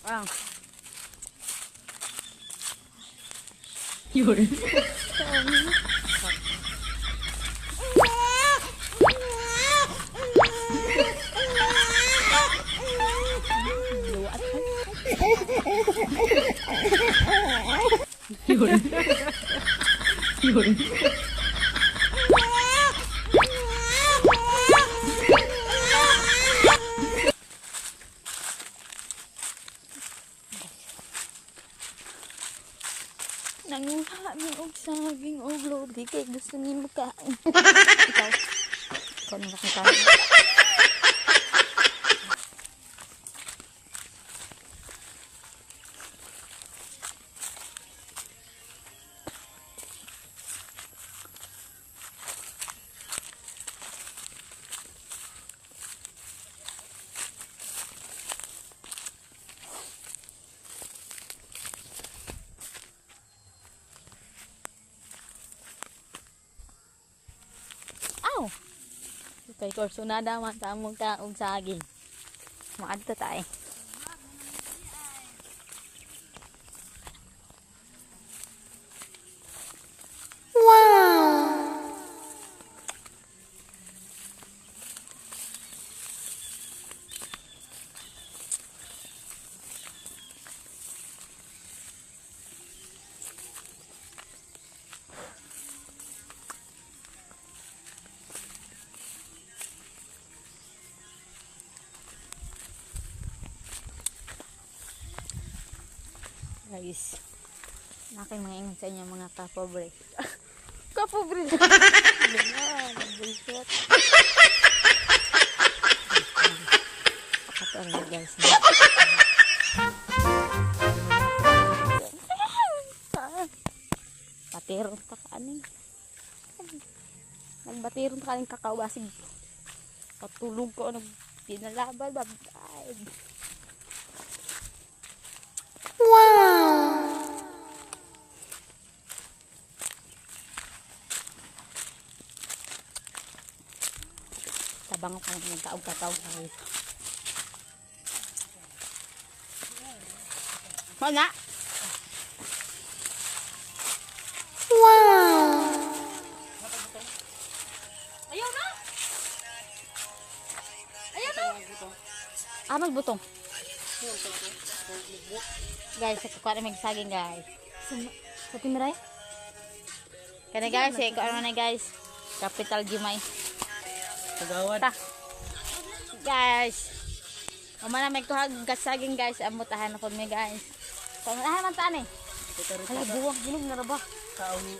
Ah. Yun. Yun. Yun. Nanguha mi og saging og lodi kay gusto ni makain. Ikaw. Ikaw na makakain. Kay kursunada man ta among taong saging. Maadto ta eh. Guys, naking mga ingon sa inyo mga kapobre. Kapobre! Ganyan, bullshit. Pakatuan na guys. Batiron ka kaaning. Nagbatiron ka kaaning kakawasig. Patulog ko, pinalaban, babay. Tabang ko ng kaog-kakaog guys. Mana? Wow! Ayaw na! Ayaw na! Ah, magbutong. Guys, sa kukuha na magsaging guys. Sa timiray? Kaya guys, ikaw ano na guys. Capital Gimay. Kagawad. Ta. Guys. Umana may kuhag gasaging guys. Amutahan ako mi guys. So, man taan eh. Ay, buwang ginog na raba. Kaong